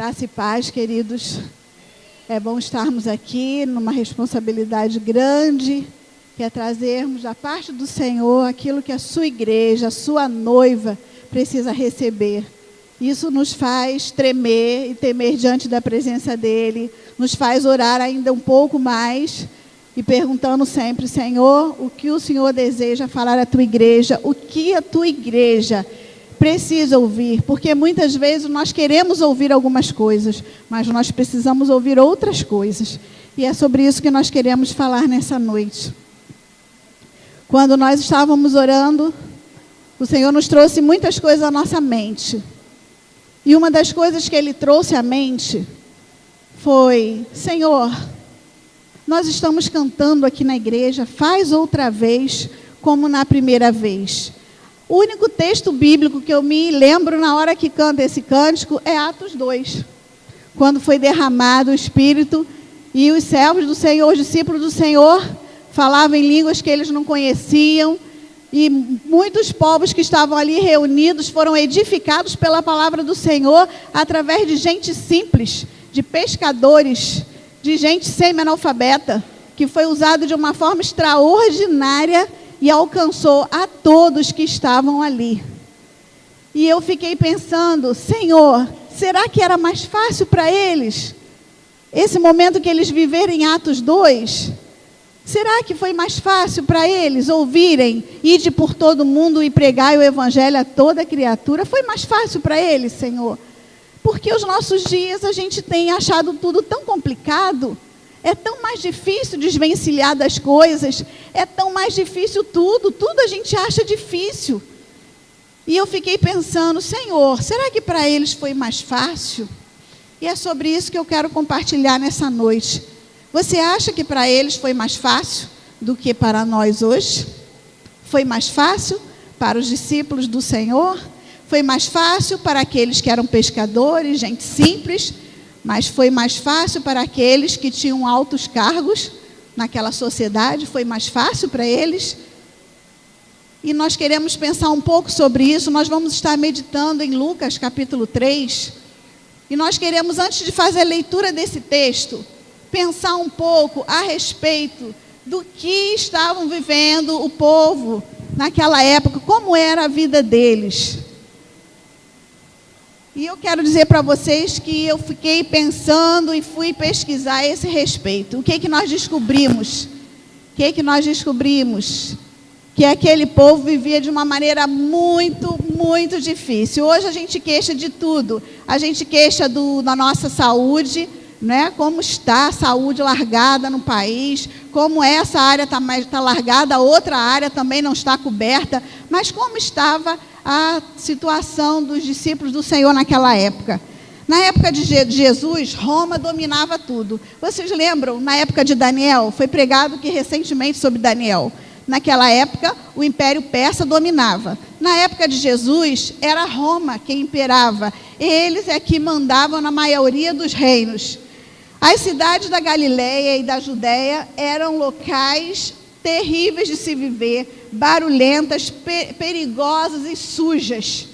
Graça e paz, queridos. É bom estarmos aqui numa responsabilidade grande, que é trazermos da parte do Senhor aquilo que a sua igreja, a sua noiva precisa receber. Isso nos faz tremer e temer diante da presença dEle, nos faz orar ainda um pouco mais e perguntando sempre: Senhor, o que o Senhor deseja falar à tua igreja? O que a tua igreja precisa ouvir? Porque muitas vezes nós queremos ouvir algumas coisas, mas nós precisamos ouvir outras coisas. E é sobre isso que nós queremos falar nessa noite. Quando nós estávamos orando, o Senhor nos trouxe muitas coisas à nossa mente. E uma das coisas que Ele trouxe à mente foi: Senhor, nós estamos cantando aqui na igreja, faz outra vez como na primeira vez. O único texto bíblico que eu me lembro na hora que canta esse cântico é Atos 2. Quando foi derramado o Espírito e os servos do Senhor, os discípulos do Senhor, falavam em línguas que eles não conheciam. E muitos povos que estavam ali reunidos foram edificados pela palavra do Senhor através de gente simples, de pescadores, de gente semi-analfabeta, que foi usado de uma forma extraordinária e alcançou a todos que estavam ali. E eu fiquei pensando: Senhor, será que era mais fácil para eles, esse momento que eles viveram em Atos 2? Será que foi mais fácil para eles ouvirem, ide por todo mundo e pregai o evangelho a toda criatura? Foi mais fácil para eles, Senhor? Porque os nossos dias a gente tem achado tudo tão complicado. É tão mais difícil desvencilhar das coisas, é tão mais difícil tudo a gente acha difícil. E eu fiquei pensando: Senhor, será que para eles foi mais fácil? E é sobre isso que eu quero compartilhar nessa noite. Você acha que para eles foi mais fácil do que para nós hoje? Foi mais fácil para os discípulos do Senhor? Foi mais fácil para aqueles que eram pescadores, gente simples? Mas foi mais fácil para aqueles que tinham altos cargos naquela sociedade? Foi mais fácil para eles? E nós queremos pensar um pouco sobre isso. Nós vamos estar meditando em Lucas capítulo 3. E nós queremos, antes de fazer a leitura desse texto, pensar um pouco a respeito do que estavam vivendo o povo naquela época, como era a vida deles. E eu quero dizer para vocês que eu fiquei pensando e fui pesquisar a esse respeito. O que nós descobrimos? Que aquele povo vivia de uma maneira muito, muito difícil. Hoje a gente queixa de tudo. A gente queixa da nossa saúde, né? Como está a saúde largada no país, como essa área está largada, a outra área também não está coberta. Mas como estava a situação dos discípulos do Senhor naquela época? Na época de Jesus, Roma dominava tudo. Vocês lembram, na época de Daniel, foi pregado aqui recentemente sobre Daniel. Naquela época, o Império Persa dominava. Na época de Jesus, era Roma quem imperava. Eles é que mandavam na maioria dos reinos. As cidades da Galileia e da Judéia eram locais terríveis de se viver, barulhentas, perigosas e sujas.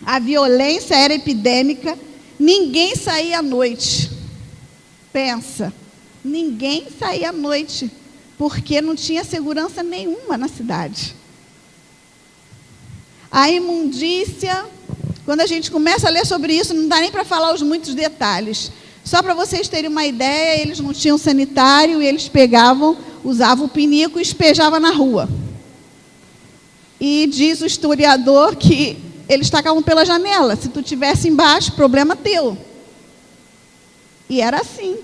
A violência era epidêmica, ninguém saía à noite. Pensa, ninguém saía à noite, porque não tinha segurança nenhuma na cidade. A imundícia, quando a gente começa a ler sobre isso, não dá nem para falar os muitos detalhes. Só para vocês terem uma ideia, eles não tinham sanitário e eles usavam o pinico e espejavam na rua. E diz o historiador que eles tacavam pela janela. Se tu estivesse embaixo, problema teu. E era assim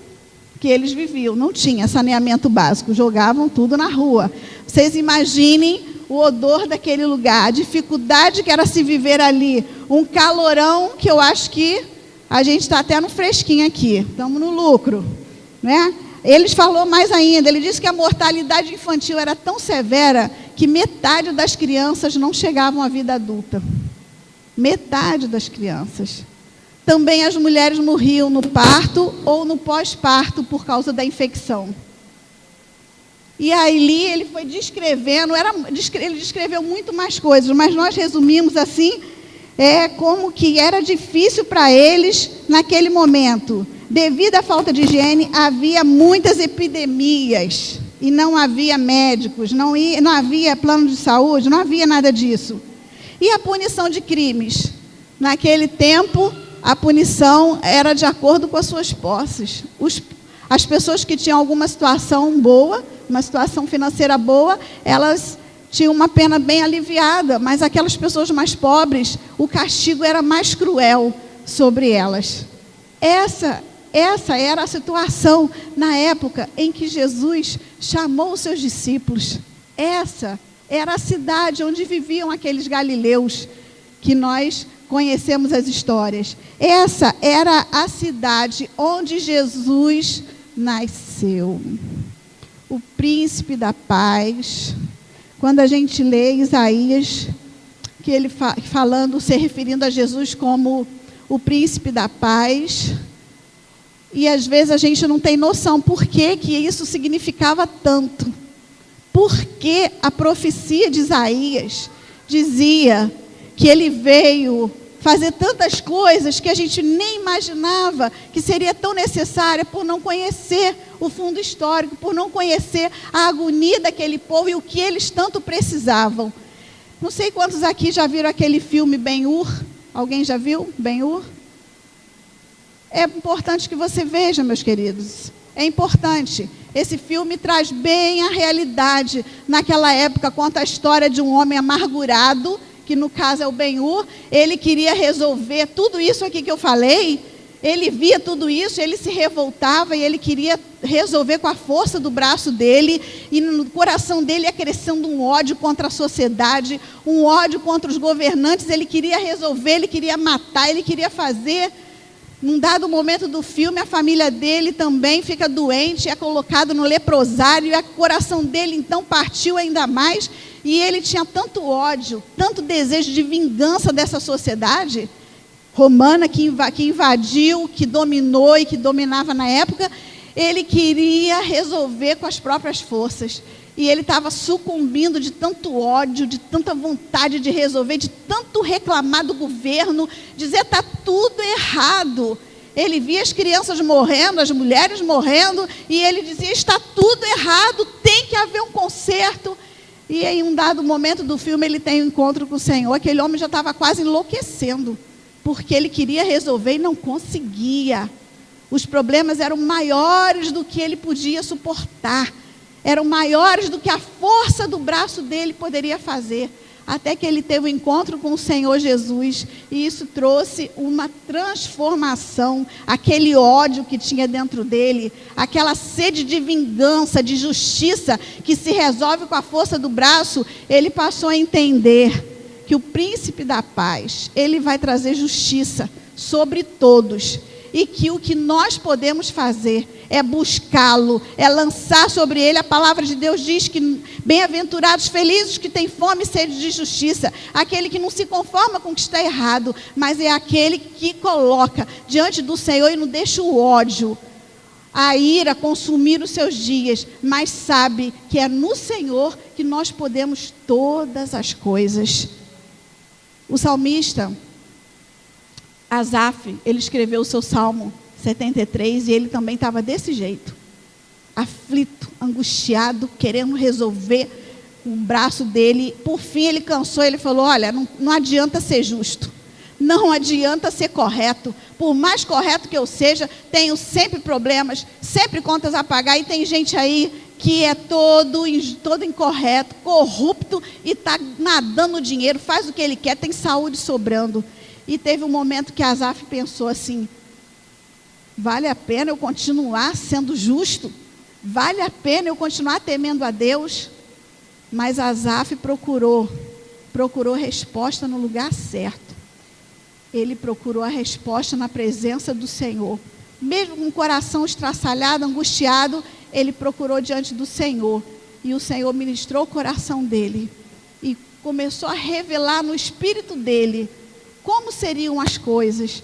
que eles viviam. Não tinha saneamento básico, jogavam tudo na rua. Vocês imaginem o odor daquele lugar, a dificuldade que era se viver ali. Um calorão que eu acho que a gente está até no fresquinho aqui, estamos no lucro, né? Ele falou mais ainda, ele disse que a mortalidade infantil era tão severa que metade das crianças não chegavam à vida adulta. Metade das crianças. Também as mulheres morriam no parto ou no pós-parto por causa da infecção. E ali ele foi descrevendo, ele descreveu muito mais coisas, mas nós resumimos assim, como que era difícil para eles naquele momento. Devido à falta de higiene, havia muitas epidemias e não havia médicos, não havia plano de saúde, não havia nada disso. E a punição de crimes? Naquele tempo, a punição era de acordo com as suas posses. As pessoas que tinham alguma situação boa, uma situação financeira boa, elas tinham uma pena bem aliviada, mas aquelas pessoas mais pobres, o castigo era mais cruel sobre elas. Essa era a situação na época em que Jesus chamou os seus discípulos. Essa era a cidade onde viviam aqueles galileus que nós conhecemos as histórias. Essa era a cidade onde Jesus nasceu. O príncipe da paz. Quando a gente lê Isaías, que ele falando, se referindo a Jesus como o príncipe da paz, e às vezes a gente não tem noção por que isso significava tanto. Porque a profecia de Isaías dizia que ele veio fazer tantas coisas que a gente nem imaginava que seria tão necessária, por não conhecer o fundo histórico, por não conhecer a agonia daquele povo e o que eles tanto precisavam. Não sei quantos aqui já viram aquele filme Ben-Hur. Alguém já viu Ben-Hur? É importante que você veja, meus queridos. É importante. Esse filme traz bem a realidade. Naquela época, conta a história de um homem amargurado, que no caso é o Ben-Hur. Ele queria resolver tudo isso aqui que eu falei. Ele via tudo isso, ele se revoltava e ele queria resolver com a força do braço dele. E no coração dele ia crescendo um ódio contra a sociedade, um ódio contra os governantes. Ele queria resolver, ele queria matar, ele queria fazer. Num dado momento do filme, a família dele também fica doente, é colocado no leprosário, e o coração dele então partiu ainda mais, e ele tinha tanto ódio, tanto desejo de vingança dessa sociedade romana que invadiu, que dominou e que dominava na época. Ele queria resolver com as próprias forças. E ele estava sucumbindo de tanto ódio, de tanta vontade de resolver, de tanto reclamar do governo, dizer está tudo errado. Ele via as crianças morrendo, as mulheres morrendo, e ele dizia está tudo errado, tem que haver um conserto. E em um dado momento do filme ele tem um encontro com o Senhor. Aquele homem já estava quase enlouquecendo, porque ele queria resolver e não conseguia. Os problemas eram maiores do que ele podia suportar. Eram maiores do que a força do braço dele poderia fazer. Até que ele teve um encontro com o Senhor Jesus. E isso trouxe uma transformação. Aquele ódio que tinha dentro dele, aquela sede de vingança, de justiça, que se resolve com a força do braço, ele passou a entender que o príncipe da paz, ele vai trazer justiça sobre todos. E que o que nós podemos fazer é buscá-lo, é lançar sobre ele. A palavra de Deus diz que bem-aventurados, felizes que têm fome e sede de justiça. Aquele que não se conforma com o que está errado, mas é aquele que coloca diante do Senhor e não deixa o ódio, a ira consumir os seus dias, mas sabe que é no Senhor que nós podemos todas as coisas. O salmista Asaf, ele escreveu o seu Salmo 73 e ele também estava desse jeito, aflito, angustiado, querendo resolver o braço dele. Por fim ele cansou, ele falou, olha, não adianta ser justo, não adianta ser correto, por mais correto que eu seja, tenho sempre problemas, sempre contas a pagar, e tem gente aí que é todo incorreto, corrupto, e está nadando dinheiro, faz o que ele quer, tem saúde sobrando. E teve um momento que Asaf pensou assim, vale a pena eu continuar sendo justo? Vale a pena eu continuar temendo a Deus? Mas Asaf procurou resposta no lugar certo. Ele procurou a resposta na presença do Senhor. Mesmo com o coração estraçalhado, angustiado, ele procurou diante do Senhor. E o Senhor ministrou o coração dele. E começou a revelar no espírito dele como seriam as coisas,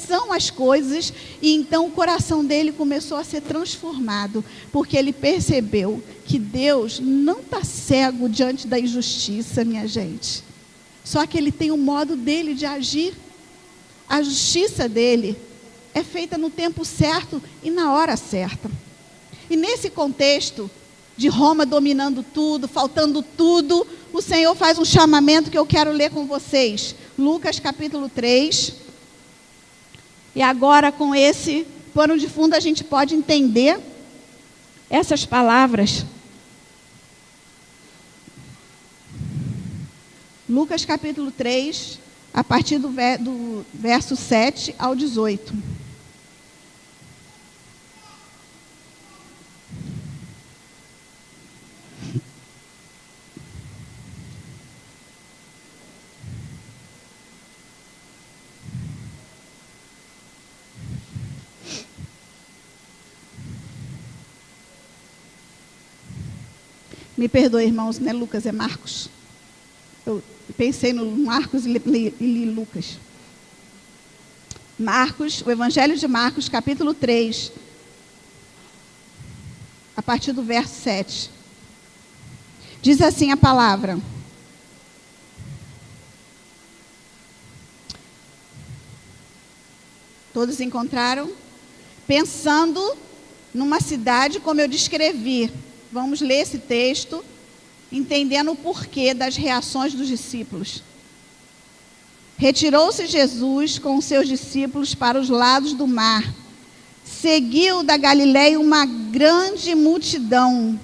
são as coisas. E então o coração dele começou a ser transformado, porque ele percebeu que Deus não está cego diante da injustiça, minha gente. Só que ele tem um modo dele de agir. A justiça dele é feita no tempo certo e na hora certa. E nesse contexto de Roma dominando tudo, faltando tudo, o Senhor faz um chamamento que eu quero ler com vocês. Lucas capítulo 3. E agora, com esse pano de fundo, a gente pode entender essas palavras. Lucas capítulo 3, a partir do verso 7 ao 18. Me perdoe, irmãos, não é Lucas, é Marcos. Eu pensei no Marcos e li Lucas. Marcos, o Evangelho de Marcos, capítulo 3, a partir do verso 7. Diz assim a palavra: todos encontraram? Pensando numa cidade como eu descrevi. Vamos ler esse texto, entendendo o porquê das reações dos discípulos. Retirou-se Jesus com os seus discípulos para os lados do mar. Seguiu da Galileia uma grande multidão,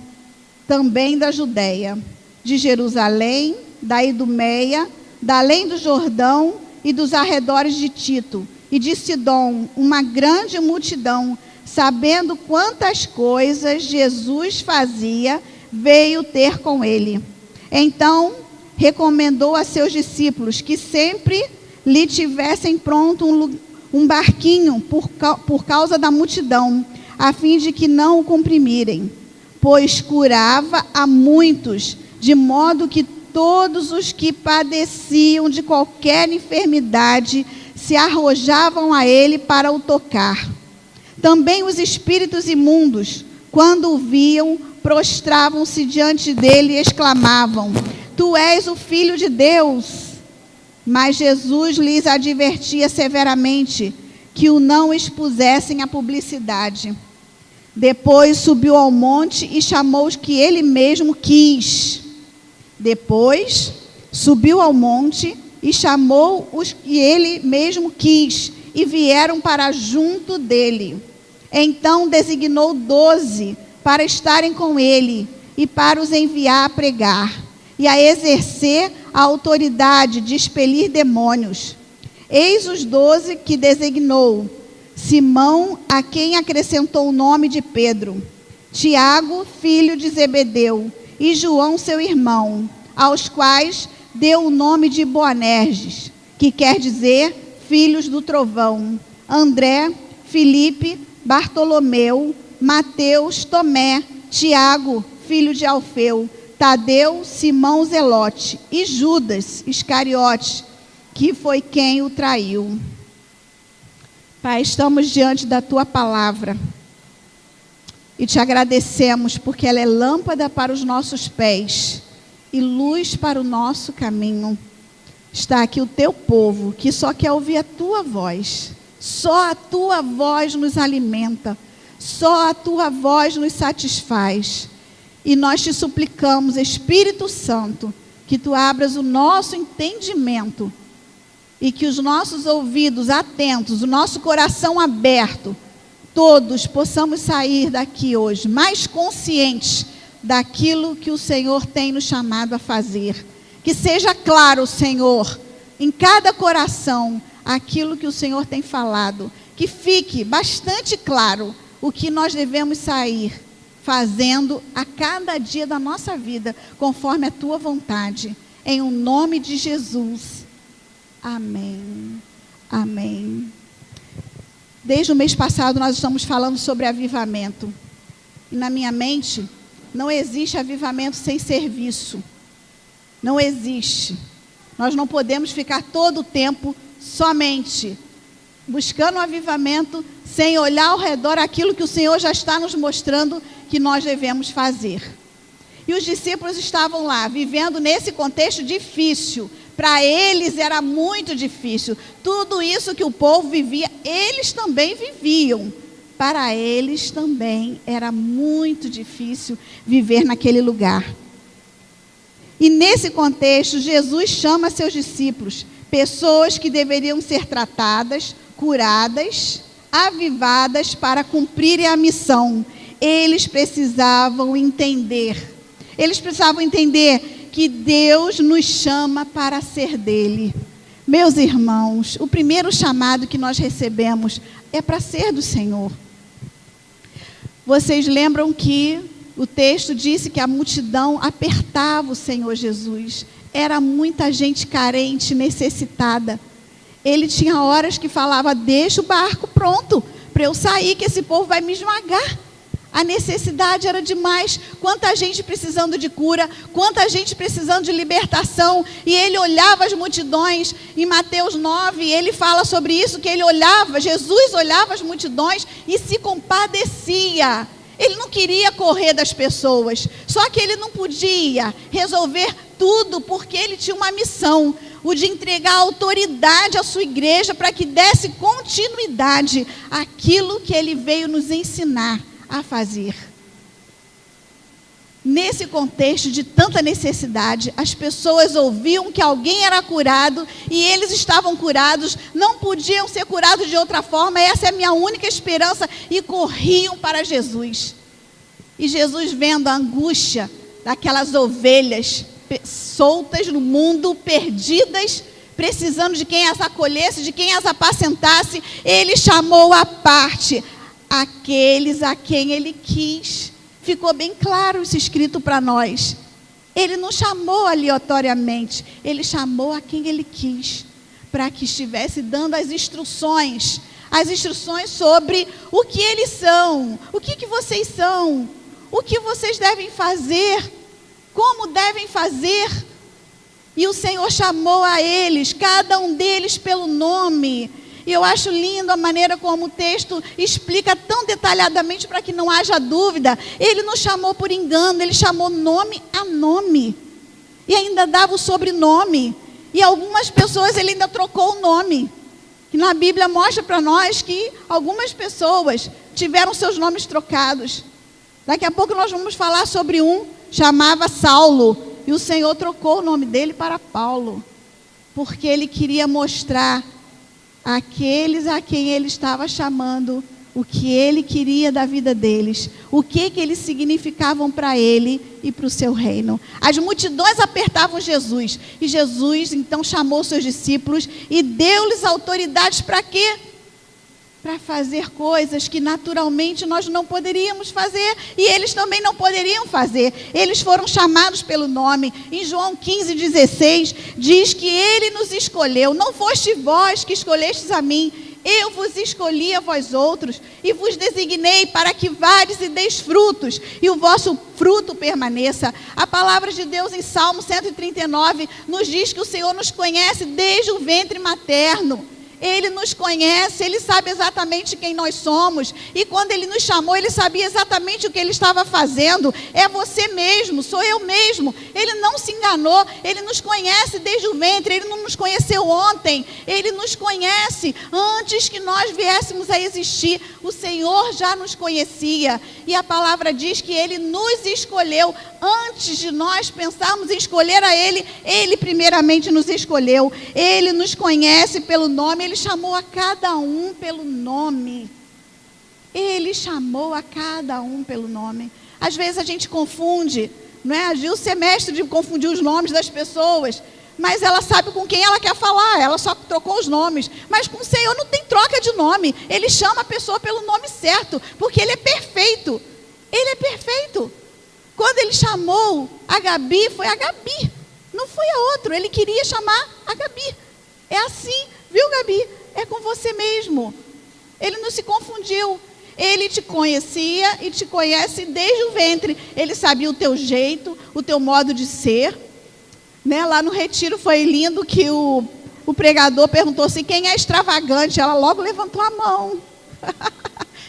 também da Judeia, de Jerusalém, da Idumeia, da além do Jordão e dos arredores de Tito, e de Sidom, uma grande multidão, sabendo quantas coisas Jesus fazia, veio ter com ele. Então, recomendou a seus discípulos que sempre lhe tivessem pronto um barquinho por causa da multidão, a fim de que não o comprimirem, pois curava a muitos, de modo que todos os que padeciam de qualquer enfermidade se arrojavam a ele para o tocar. Também os espíritos imundos, quando o viam, prostravam-se diante dele e exclamavam: Tu és o Filho de Deus. Mas Jesus lhes advertia severamente que o não expusessem à publicidade. Depois subiu ao monte e chamou os que ele mesmo quis. Depois subiu ao monte e chamou os que ele mesmo quis, e vieram para junto dele. Então designou 12 para estarem com ele e para os enviar a pregar e a exercer a autoridade de expelir demônios. Eis os 12 que designou: Simão, a quem acrescentou o nome de Pedro, Tiago, filho de Zebedeu, e João, seu irmão, aos quais deu o nome de Boanerges, que quer dizer filhos do trovão, André, Filipe, Bartolomeu, Mateus, Tomé, Tiago, filho de Alfeu, Tadeu, Simão Zelote e Judas Iscariote, que foi quem o traiu. Pai, estamos diante da Tua palavra e Te agradecemos porque ela é lâmpada para os nossos pés e luz para o nosso caminho. Está aqui o Teu povo que só quer ouvir a Tua voz. Só a Tua voz nos alimenta. Só a Tua voz nos satisfaz. E nós Te suplicamos, Espírito Santo, que Tu abras o nosso entendimento e que os nossos ouvidos atentos, o nosso coração aberto, todos possamos sair daqui hoje mais conscientes daquilo que o Senhor tem nos chamado a fazer. Que seja claro, Senhor, em cada coração, aquilo que o Senhor tem falado. Que fique bastante claro o que nós devemos sair fazendo a cada dia da nossa vida, conforme a Tua vontade. Em o nome de Jesus. Amém. Amém. Desde o mês passado nós estamos falando sobre avivamento. E na minha mente, não existe avivamento sem serviço. Não existe. Nós não podemos ficar todo o tempo somente buscando um avivamento sem olhar ao redor aquilo que o Senhor já está nos mostrando que nós devemos fazer. E os discípulos estavam lá, vivendo nesse contexto difícil, Para eles era muito difícil. Tudo isso que o povo vivia, eles também viviam. Para eles também era muito difícil viver naquele lugar. E nesse contexto, Jesus chama seus discípulos, pessoas que deveriam ser tratadas, curadas, avivadas para cumprirem a missão. Eles precisavam entender que Deus nos chama para ser dele. Meus irmãos, o primeiro chamado que nós recebemos é para ser do Senhor. Vocês lembram que o texto disse que a multidão apertava o Senhor Jesus. Era muita gente carente, necessitada. Ele tinha horas que falava, deixa o barco pronto para eu sair, que esse povo vai me esmagar. A necessidade era demais. Quanta gente precisando de cura, quanta gente precisando de libertação. E ele olhava as multidões. Em Mateus 9, ele fala sobre isso, que Jesus olhava as multidões e se compadecia. Ele não queria correr das pessoas. Só que ele não podia resolver tudo, porque ele tinha uma missão, o de entregar autoridade à sua igreja para que desse continuidade àquilo que ele veio nos ensinar a fazer. Nesse contexto de tanta necessidade, as pessoas ouviam que alguém era curado e eles estavam curados, não podiam ser curados de outra forma, essa é a minha única esperança, e corriam para Jesus. E Jesus, vendo a angústia daquelas ovelhas soltas no mundo, perdidas, precisando de quem as acolhesse, de quem as apacentasse, ele chamou à parte aqueles a quem ele quis. Ficou bem claro isso escrito para nós. Ele não chamou aleatoriamente, ele chamou a quem ele quis, para que estivesse dando as instruções sobre o que eles são, o que vocês são, o que vocês devem fazer, como devem fazer. E o Senhor chamou a eles, cada um deles pelo nome. E eu acho lindo a maneira como o texto explica tão detalhadamente para que não haja dúvida. Ele não chamou por engano, ele chamou nome a nome. E ainda dava o sobrenome. E algumas pessoas ele ainda trocou o nome. Que na Bíblia mostra para nós que algumas pessoas tiveram seus nomes trocados. Daqui a pouco nós vamos falar sobre um, chamava Saulo. E o Senhor trocou o nome dele para Paulo. Porque ele queria mostrar aqueles a quem ele estava chamando, o que ele queria da vida deles, o que eles significavam para ele e para o seu reino. As multidões apertavam Jesus, e Jesus então chamou seus discípulos e deu-lhes autoridades para quê? Para fazer coisas que naturalmente nós não poderíamos fazer, e eles também não poderiam fazer. Eles foram chamados pelo nome. Em João 15:16 diz que ele nos escolheu. Não foste vós que escolhestes a mim, eu vos escolhi a vós outros, e vos designei para que vades e deis frutos, e o vosso fruto permaneça. A palavra de Deus em Salmo 139 nos diz que o Senhor nos conhece desde o ventre materno. Ele nos conhece, Ele sabe exatamente quem nós somos. E quando Ele nos chamou, Ele sabia exatamente o que Ele estava fazendo. É você mesmo, sou eu mesmo. Ele não se enganou, Ele nos conhece desde o ventre. Ele não nos conheceu ontem, Ele nos conhece antes que nós viéssemos a existir. O Senhor já nos conhecia. E a palavra diz que Ele nos escolheu. Antes de nós pensarmos em escolher a Ele, Ele primeiramente nos escolheu. Ele nos conhece pelo nome. Ele chamou a cada um pelo nome. Ele chamou a cada um pelo nome. Às vezes a gente confunde, não é? A Gilce é mestre de confundir os nomes das pessoas, mas ela sabe com quem ela quer falar, ela só trocou os nomes. Mas com o Senhor não tem troca de nome. Ele chama a pessoa pelo nome certo, porque Ele é perfeito. Ele é perfeito. Quando Ele chamou a Gabi, foi a Gabi, não foi a outro. Ele queria chamar a Gabi. É assim. Viu, Gabi? É com você mesmo. Ele não se confundiu. Ele te conhecia e te conhece desde o ventre. Ele sabia o teu jeito, o teu modo de ser. Né? Lá no retiro foi lindo que o pregador perguntou assim, quem é extravagante? Ela logo levantou a mão.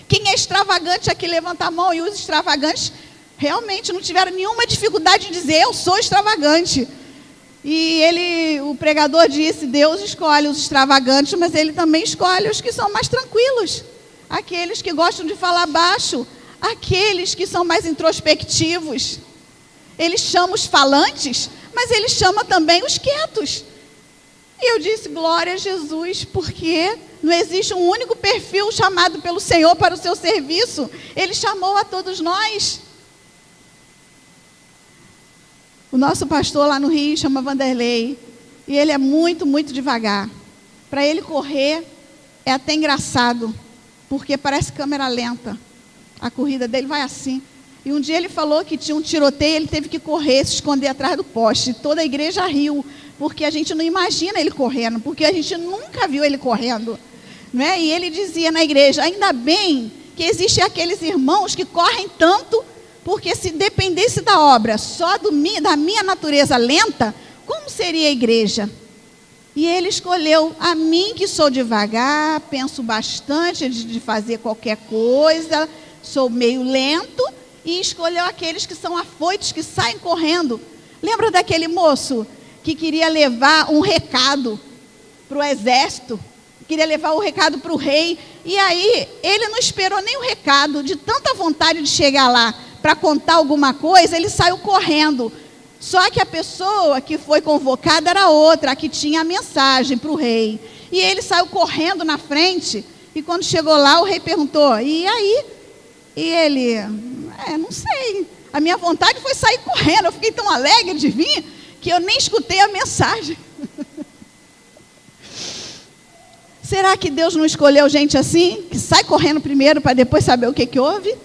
Quem é extravagante aqui levanta a mão. E os extravagantes realmente não tiveram nenhuma dificuldade em dizer, eu sou extravagante. E o pregador disse, Deus escolhe os extravagantes, mas ele também escolhe os que são mais tranquilos. Aqueles que gostam de falar baixo, aqueles que são mais introspectivos. Ele chama os falantes, mas ele chama também os quietos. E eu disse, glória a Jesus, porque não existe um único perfil chamado pelo Senhor para o seu serviço. Ele chamou a todos nós. O nosso pastor lá no Rio chama Vanderlei. E ele é muito, muito devagar. Para ele correr é até engraçado, porque parece câmera lenta. A corrida dele vai assim. E um dia ele falou que tinha um tiroteio, ele teve que correr, se esconder atrás do poste. Toda a igreja riu, porque a gente não imagina ele correndo, porque a gente nunca viu ele correndo. Não é? E ele dizia na igreja, ainda bem que existem aqueles irmãos que correm tanto, porque se dependesse da obra só da minha natureza lenta, como seria a igreja? E ele escolheu a mim, que sou devagar, penso bastante de fazer qualquer coisa, sou meio lento, e escolheu aqueles que são afoitos, que saem correndo. Lembra daquele moço que queria levar um recado para o exército, queria levar o recado para o rei, e aí ele não esperou nem o recado, de tanta vontade de chegar lá para contar alguma coisa, ele saiu correndo. Só que a pessoa que foi convocada era outra, a que tinha a mensagem para o rei. E ele saiu correndo na frente, e quando chegou lá, o rei perguntou, e aí? E ele, não sei, a minha vontade foi sair correndo, eu fiquei tão alegre de vir, que eu nem escutei a mensagem. Será que Deus não escolheu gente assim, que sai correndo primeiro para depois saber o que houve?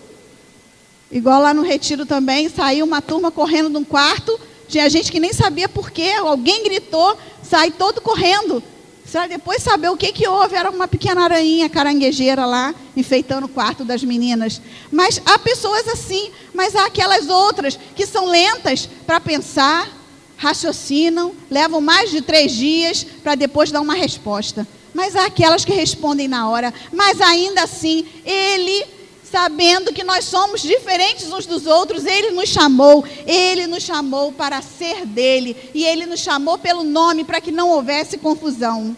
Igual lá no retiro também, saiu uma turma correndo de um quarto, tinha gente que nem sabia por quê, alguém gritou, sai todo correndo. Para depois saber o que houve, era uma pequena aranha caranguejeira lá, enfeitando o quarto das meninas. Mas há pessoas assim, mas há aquelas outras que são lentas para pensar, raciocinam, levam mais de 3 dias para depois dar uma resposta. Mas há aquelas que respondem na hora, mas ainda assim, ele, sabendo que nós somos diferentes uns dos outros, ele nos chamou para ser dele, e ele nos chamou pelo nome para que não houvesse confusão.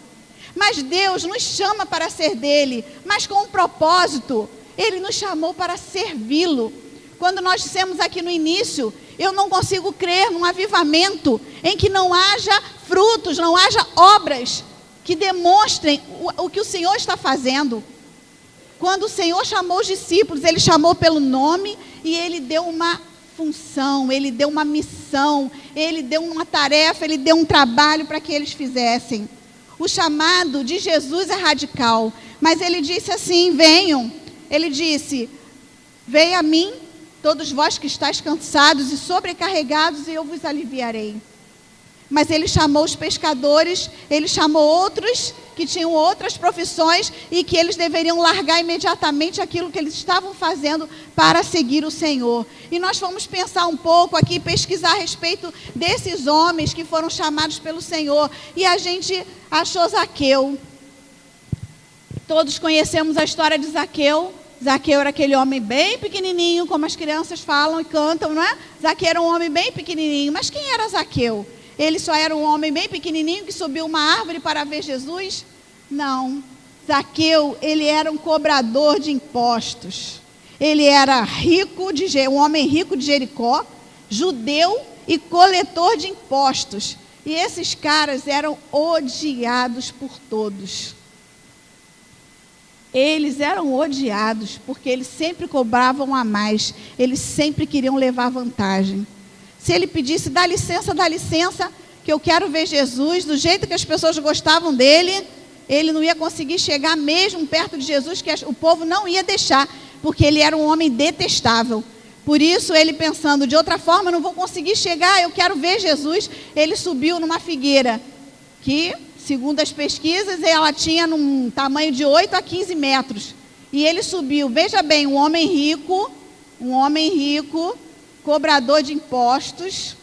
Mas Deus nos chama para ser dele, mas com um propósito. Ele nos chamou para servi-lo. Quando nós dissemos aqui no início, eu não consigo crer num avivamento em que não haja frutos, não haja obras que demonstrem o que o Senhor está fazendo. Quando o Senhor chamou os discípulos, ele chamou pelo nome e ele deu uma função, ele deu uma missão, ele deu uma tarefa, ele deu um trabalho para que eles fizessem. O chamado de Jesus é radical, mas ele disse assim, venham. Ele disse, venham a mim, todos vós que estáis cansados e sobrecarregados, e eu vos aliviarei. Mas ele chamou os pescadores, ele chamou outros que tinham outras profissões e que eles deveriam largar imediatamente aquilo que eles estavam fazendo para seguir o Senhor. E nós fomos pensar um pouco aqui, pesquisar a respeito desses homens que foram chamados pelo Senhor. E a gente achou Zaqueu. Todos conhecemos a história de Zaqueu. Zaqueu era aquele homem bem pequenininho, como as crianças falam e cantam, não é? Zaqueu era um homem bem pequenininho. Mas quem era Zaqueu? Ele só era um homem bem pequenininho que subiu uma árvore para ver Jesus? Não. Zaqueu, ele era um cobrador de impostos. Ele era um homem rico de Jericó, judeu e coletor de impostos. E esses caras eram odiados por todos. Eles eram odiados porque eles sempre cobravam a mais. Eles sempre queriam levar vantagem. Se ele pedisse, dá licença, que eu quero ver Jesus, do jeito que as pessoas gostavam dele, ele não ia conseguir chegar mesmo perto de Jesus, que o povo não ia deixar, porque ele era um homem detestável. Por isso, ele pensando, de outra forma, não vou conseguir chegar, eu quero ver Jesus. Ele subiu numa figueira, que, segundo as pesquisas, ela tinha um tamanho de 8 a 15 metros. E ele subiu, veja bem, um homem rico, cobrador de impostos,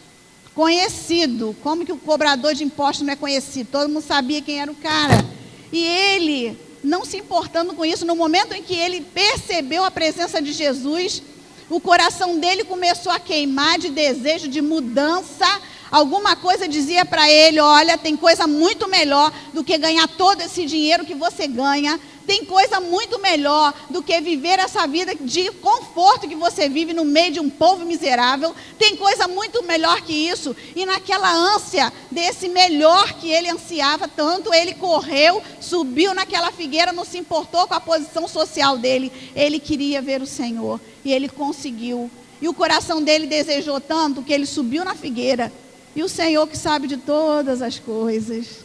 conhecido. Como que o cobrador de impostos não é conhecido? Todo mundo sabia quem era o cara. E ele, não se importando com isso, no momento em que ele percebeu a presença de Jesus, o coração dele começou a queimar de desejo de mudança, Alguma coisa dizia para ele: olha, tem coisa muito melhor do que ganhar todo esse dinheiro que você ganha. Tem coisa muito melhor do que viver essa vida de conforto que você vive no meio de um povo miserável. Tem coisa muito melhor que isso. E naquela ânsia desse melhor que ele ansiava tanto, ele correu, subiu naquela figueira, não se importou com a posição social dele. Ele queria ver o Senhor e ele conseguiu. E o coração dele desejou tanto que ele subiu na figueira. E o Senhor, que sabe de todas as coisas,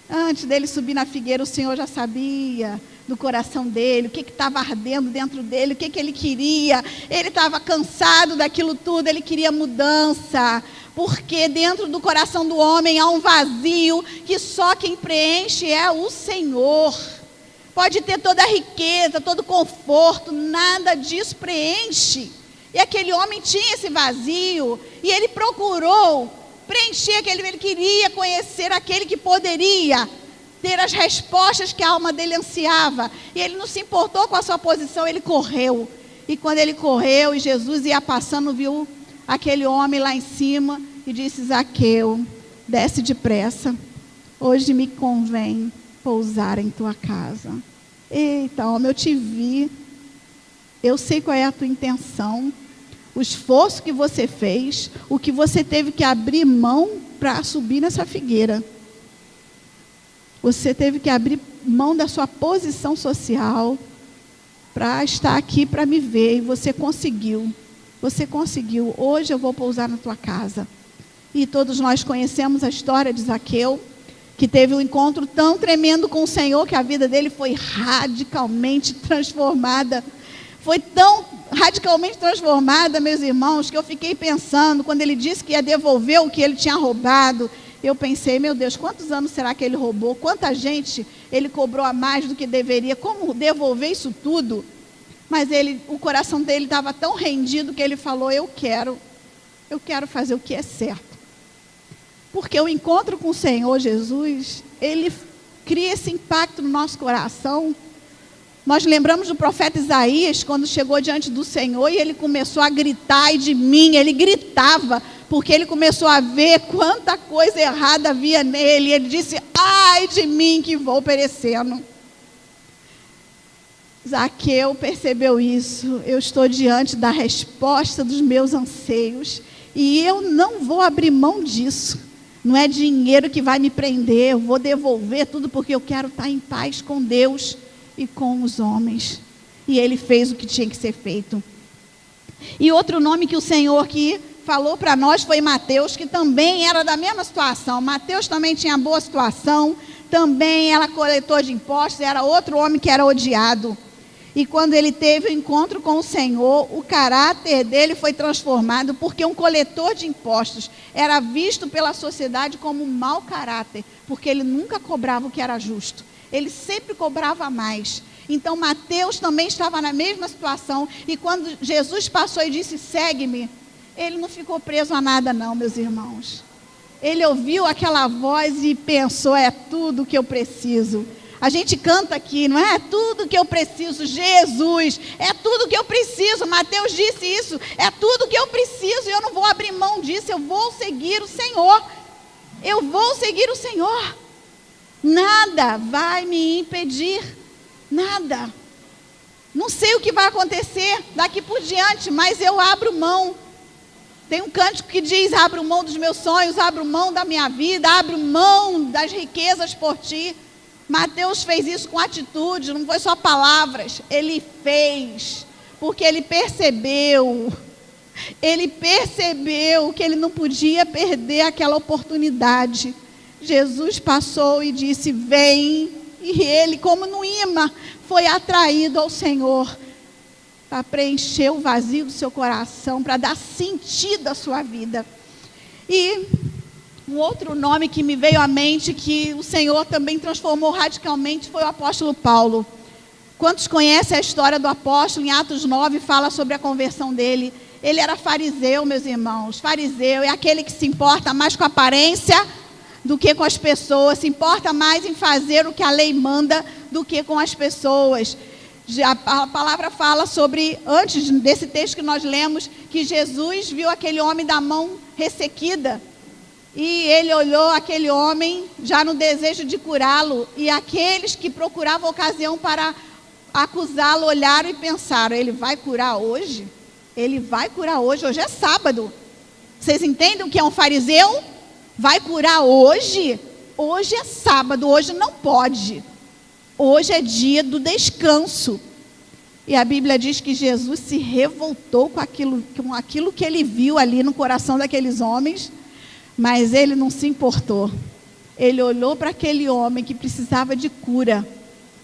antes dele subir na figueira, o Senhor já sabia do coração dele, o que estava ardendo dentro dele, o que ele queria. Ele estava cansado daquilo tudo, ele queria mudança, porque dentro do coração do homem há um vazio que só quem preenche é o Senhor. Pode ter toda a riqueza, todo o conforto, nada disso preenche. E aquele homem tinha esse vazio, e ele procurou preencher aquele, ele queria conhecer aquele que poderia ter as respostas que a alma dele ansiava. E ele não se importou com a sua posição, ele correu. E quando ele correu e Jesus ia passando, viu aquele homem lá em cima e disse: Zaqueu, desce depressa, hoje me convém pousar em tua casa. Eita, homem, eu te vi, eu sei qual é a tua intenção, o esforço que você fez, o que você teve que abrir mão para subir nessa figueira. Você teve que abrir mão da sua posição social para estar aqui para me ver. E você conseguiu. Você conseguiu. Hoje eu vou pousar na tua casa. E todos nós conhecemos a história de Zaqueu, que teve um encontro tão tremendo com o Senhor que a vida dele foi radicalmente transformada. Foi tão radicalmente transformada, meus irmãos, que eu fiquei pensando, quando ele disse que ia devolver o que ele tinha roubado, eu pensei: meu Deus, quantos anos será que ele roubou? Quanta gente ele cobrou a mais do que deveria? Como devolver isso tudo? Mas o coração dele estava tão rendido que ele falou: eu quero fazer o que é certo. Porque o encontro com o Senhor Jesus, ele cria esse impacto no nosso coração. Nós lembramos do profeta Isaías, quando chegou diante do Senhor e ele começou a gritar: ai de mim, ele gritava, porque ele começou a ver quanta coisa errada havia nele. Ele disse: ai de mim que vou perecendo. Zaqueu percebeu isso. Eu estou diante da resposta dos meus anseios e eu não vou abrir mão disso. Não é dinheiro que vai me prender, eu vou devolver tudo porque eu quero estar em paz com Deus e com os homens. E ele fez o que tinha que ser feito. E outro nome que o Senhor aqui falou para nós foi Mateus, que também era da mesma situação. Mateus também tinha boa situação, também era coletor de impostos, era outro homem que era odiado. E quando ele teve o encontro com o Senhor, o caráter dele foi transformado, porque um coletor de impostos era visto pela sociedade como um mau caráter, porque ele nunca cobrava o que era justo. Ele sempre cobrava mais. Então Mateus também estava na mesma situação. E quando Jesus passou e disse: segue-me, ele não ficou preso a nada não, meus irmãos. Ele ouviu aquela voz e pensou: é tudo que eu preciso. A gente canta aqui, não é? É tudo que eu preciso, Jesus, é tudo que eu preciso. Mateus disse isso: é tudo que eu preciso e eu não vou abrir mão disso, eu vou seguir o Senhor. Eu vou seguir o Senhor. Nada vai me impedir, nada. Não sei o que vai acontecer daqui por diante, mas eu abro mão. Tem um cântico que diz: abro mão dos meus sonhos, abro mão da minha vida, abro mão das riquezas por ti. Mateus fez isso com atitude, não foi só palavras, ele fez, porque ele percebeu que ele não podia perder aquela oportunidade. Jesus passou e disse: vem, e ele, como no imã, foi atraído ao Senhor, para preencher o vazio do seu coração, para dar sentido à sua vida. E um outro nome que me veio à mente, que o Senhor também transformou radicalmente, foi o apóstolo Paulo. Quantos conhecem a história do apóstolo? Em Atos 9 fala sobre a conversão dele. Ele era fariseu, meus irmãos. Fariseu é aquele que se importa mais com a aparência do que com as pessoas, se importa mais em fazer o que a lei manda do que com as pessoas. A palavra fala sobre, antes desse texto que nós lemos, que Jesus viu aquele homem da mão ressequida E ele olhou aquele homem já no desejo de curá-lo. E aqueles que procuravam ocasião para acusá-lo olharam e pensaram: ele vai curar hoje? Ele vai curar hoje? Hoje é sábado. Vocês entendem o que é um fariseu? Vai curar hoje? Hoje é sábado, hoje não pode. Hoje é dia do descanso. E a Bíblia diz que Jesus se revoltou com aquilo que ele viu ali no coração daqueles homens, mas ele não se importou. Ele olhou para aquele homem que precisava de cura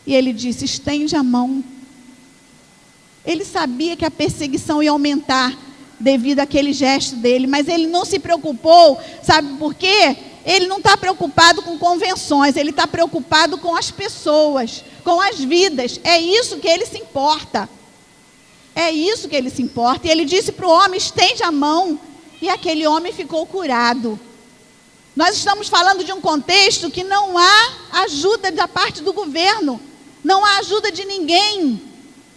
e ele disse: estende a mão. Ele sabia que a perseguição ia aumentar devido àquele gesto dele, mas ele não se preocupou. Sabe por quê? Ele não está preocupado com convenções, ele está preocupado com as pessoas, com as vidas. É isso que ele se importa. É isso que ele se importa. E ele disse para o homem: estende a mão. E aquele homem ficou curado. Nós estamos falando de um contexto que não há ajuda da parte do governo. Não há ajuda de ninguém.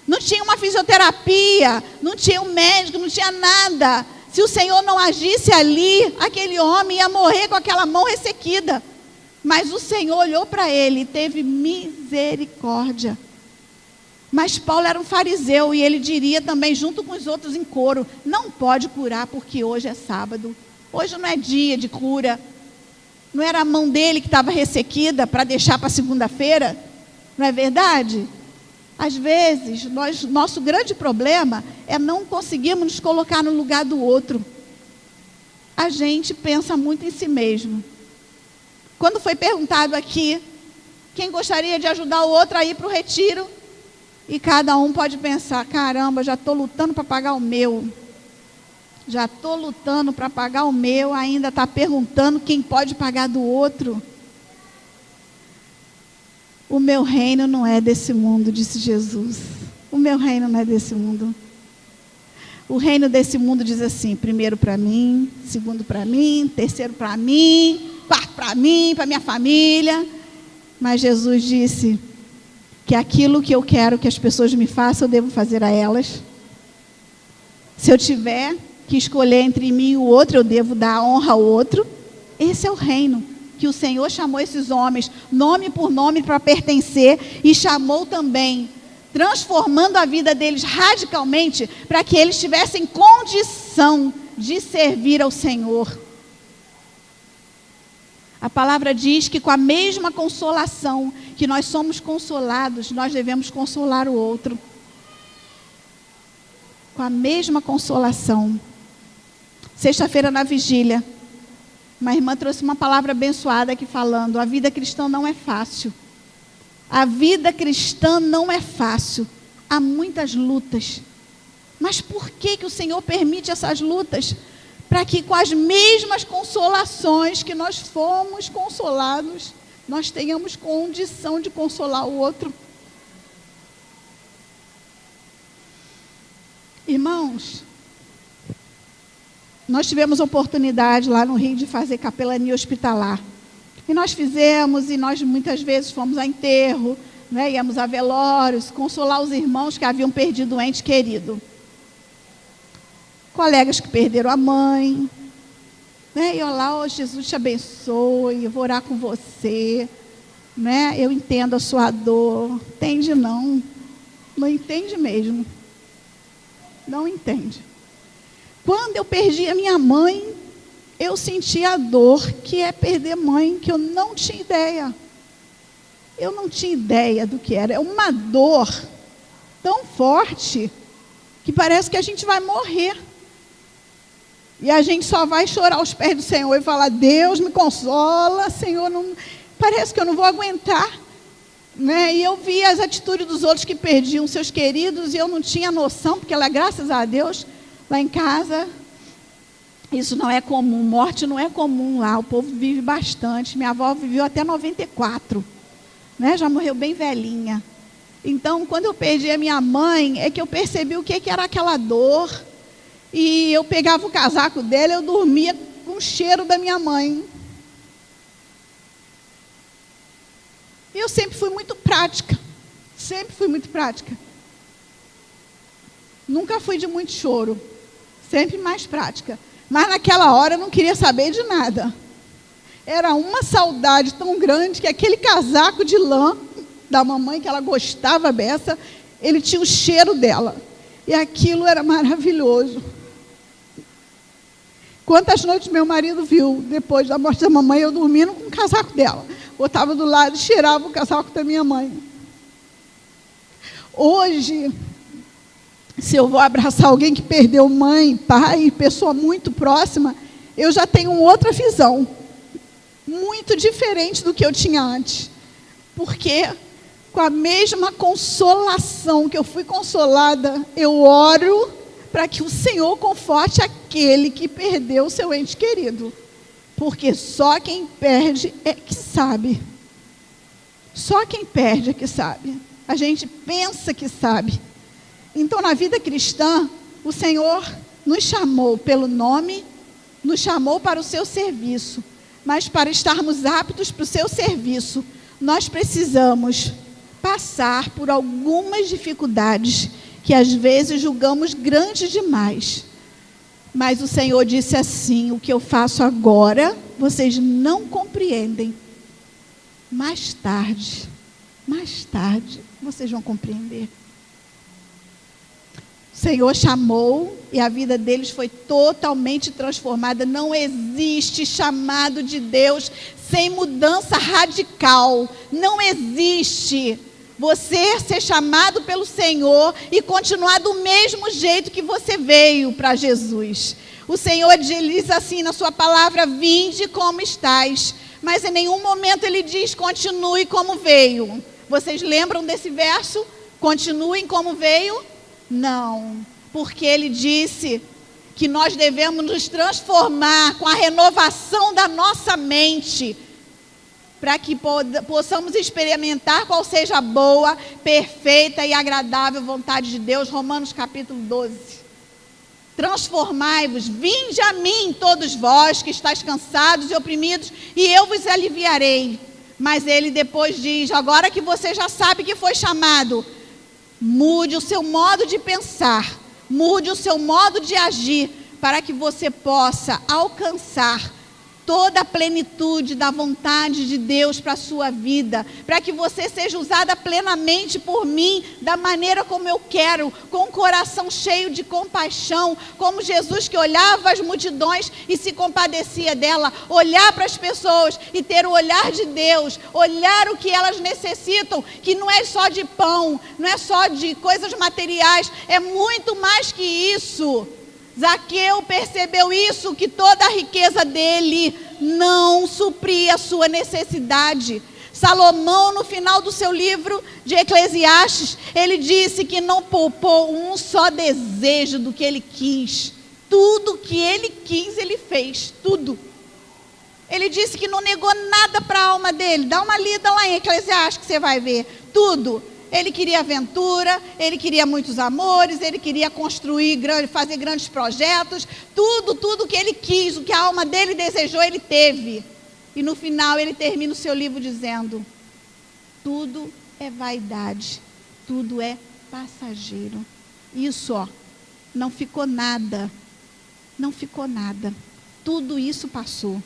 Não tinha uma fisioterapia, não tinha um médico, não tinha nada. Se o Senhor não agisse ali, aquele homem ia morrer com aquela mão ressequida. Mas o Senhor olhou para ele e teve misericórdia. Mas Paulo era um fariseu e ele diria também, junto com os outros em coro: não pode curar porque hoje é sábado. Hoje não é dia de cura. Não era a mão dele que estava ressequida para deixar para segunda-feira? Não é verdade? Às vezes, nosso grande problema é não conseguirmos nos colocar no lugar do outro. A gente pensa muito em si mesmo. Quando foi perguntado aqui quem gostaria de ajudar o outro a ir para o retiro, e cada um pode pensar: caramba, já estou lutando para pagar o meu. Já estou lutando para pagar o meu, ainda está perguntando quem pode pagar do outro. O meu reino não é desse mundo, disse Jesus. O meu reino não é desse mundo. O reino desse mundo diz assim: primeiro para mim, segundo para mim, terceiro para mim, quarto para mim, para minha família. Mas Jesus disse que aquilo que eu quero que as pessoas me façam, eu devo fazer a elas. Se eu tiver que escolher entre mim e o outro, eu devo dar honra ao outro. Esse é o reino que o Senhor chamou esses homens, nome por nome, para pertencer, e chamou também, transformando a vida deles radicalmente, para que eles tivessem condição de servir ao Senhor. A palavra diz que com a mesma consolação que nós somos consolados, nós devemos consolar o outro. Com a mesma consolação. Sexta-feira na vigília, uma irmã trouxe uma palavra abençoada aqui falando: a vida cristã não é fácil. A vida cristã não é fácil. Há muitas lutas. Mas por que o Senhor permite essas lutas? Para que com as mesmas consolações que nós fomos consolados, nós tenhamos condição de consolar o outro. Irmãos, nós tivemos oportunidade lá no Rio de fazer capelania hospitalar. E nós fizemos, e nós muitas vezes fomos a enterro, né, íamos a velórios, consolar os irmãos que haviam perdido um ente querido. Colegas que perderam a mãe, né, e eu lá: oh, Jesus te abençoe, eu vou orar com você, né, eu entendo a sua dor. Entende não? Não entende mesmo. Não entende. Quando eu perdi a minha mãe, eu senti a dor que é perder mãe, que eu não tinha ideia. Eu não tinha ideia do que era. É uma dor tão forte que parece que a gente vai morrer. E a gente só vai chorar aos pés do Senhor e falar: Deus me consola, Senhor, não... parece que eu não vou aguentar. Né? E eu vi as atitudes dos outros que perdiam seus queridos e eu não tinha noção, porque lá, graças a Deus, lá em casa, isso não é comum, morte não é comum lá, o povo vive bastante. Minha avó viveu até 94, né? Já morreu bem velhinha. Então, quando eu perdi a minha mãe, é que eu percebi o que era aquela dor. E eu pegava o casaco dela, eu dormia com o cheiro da minha mãe. E eu sempre fui muito prática. Sempre fui muito prática. Nunca fui de muito choro. Sempre mais prática. Mas naquela hora eu não queria saber de nada. Era uma saudade tão grande que aquele casaco de lã da mamãe, que ela gostava beça, ele tinha o cheiro dela. E aquilo era maravilhoso. Quantas noites meu marido viu, depois da morte da mamãe, eu dormindo com o casaco dela. Botava do lado e cheirava o casaco da minha mãe. Hoje, se eu vou abraçar alguém que perdeu mãe, pai, pessoa muito próxima, eu já tenho outra visão. Muito diferente do que eu tinha antes. Porque com a mesma consolação que eu fui consolada, eu oro para que o Senhor conforte aquele que perdeu o seu ente querido. Porque só quem perde é que sabe. Só quem perde é que sabe. A gente pensa que sabe. Então, na vida cristã, o Senhor nos chamou pelo nome, nos chamou para o seu serviço. Mas para estarmos aptos para o seu serviço, nós precisamos passar por algumas dificuldades que às vezes julgamos grandes demais. Mas o Senhor disse assim: o que eu faço agora, vocês não compreendem. Mais tarde, vocês vão compreender. O Senhor chamou e a vida deles foi totalmente transformada. Não existe chamado de Deus sem mudança radical. Não existe você ser chamado pelo Senhor e continuar do mesmo jeito que você veio para Jesus. O Senhor diz assim na sua palavra: vinde como estais. Mas em nenhum momento Ele diz: continue como veio. Vocês lembram desse verso? Continuem como veio? Não, porque Ele disse que nós devemos nos transformar com a renovação da nossa mente, para que possamos experimentar qual seja a boa, perfeita e agradável vontade de Deus. Romanos capítulo 12. Transformai-vos, vinde a mim todos vós que estáis cansados e oprimidos, e eu vos aliviarei. Mas Ele depois diz: agora que você já sabe que foi chamado, mude o seu modo de pensar, mude o seu modo de agir, para que você possa alcançar toda a plenitude da vontade de Deus para a sua vida, para que você seja usada plenamente por mim, da maneira como eu quero, com o coração cheio de compaixão, como Jesus, que olhava as multidões e se compadecia dela, olhar para as pessoas e ter o olhar de Deus, olhar o que elas necessitam, que não é só de pão, não é só de coisas materiais, é muito mais que isso. Zaqueu percebeu isso, que toda a riqueza dele não supria a sua necessidade. Salomão, no final do seu livro de Eclesiastes, ele disse que não poupou um só desejo do que ele quis. Tudo que ele quis, ele fez, tudo. Ele disse que não negou nada para a alma dele. Dá uma lida lá em Eclesiastes que você vai ver. Tudo. Ele queria aventura, ele queria muitos amores, ele queria construir, fazer grandes projetos. Tudo que ele quis, o que a alma dele desejou, ele teve. E no final ele termina o seu livro dizendo: tudo é vaidade, tudo é passageiro. Isso, não ficou nada. Não ficou nada. Tudo isso passou.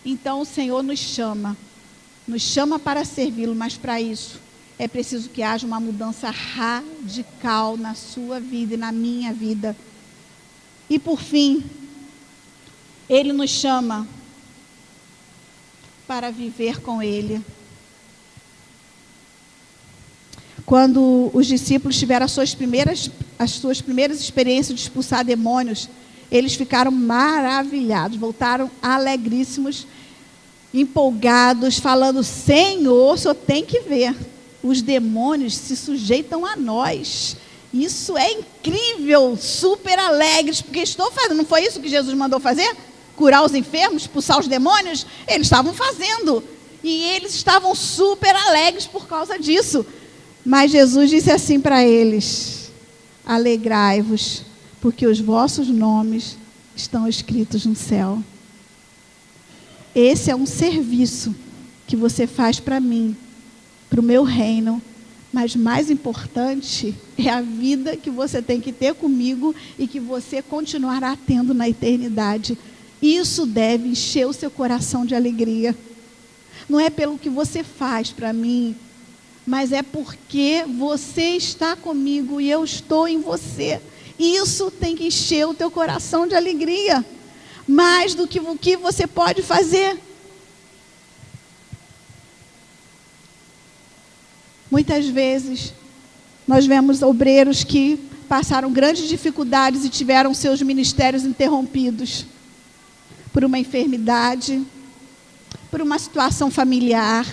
Então o Senhor nos chama para servi-lo, mas para isso é preciso que haja uma mudança radical na sua vida e na minha vida. E por fim, Ele nos chama para viver com Ele. Quando os discípulos tiveram as suas primeiras experiências de expulsar demônios, eles ficaram maravilhados, voltaram alegríssimos, empolgados, falando: Senhor, o Senhor tem que ver, os demônios se sujeitam a nós. Isso é incrível, super alegres, porque estou fazendo. Não foi isso que Jesus mandou fazer? Curar os enfermos, expulsar os demônios? Eles estavam fazendo, e eles estavam super alegres por causa disso. Mas Jesus disse assim para eles: alegrai-vos, porque os vossos nomes estão escritos no céu. Esse é um serviço que você faz para mim, para o meu reino. Mas mais importante é a vida que você tem que ter comigo e que você continuará tendo na eternidade. Isso deve encher o seu coração de alegria. Não é pelo que você faz para mim, mas é porque você está comigo e eu estou em você. Isso tem que encher o teu coração de alegria, mais do que o que você pode fazer. Muitas vezes, nós vemos obreiros que passaram grandes dificuldades e tiveram seus ministérios interrompidos por uma enfermidade, por uma situação familiar.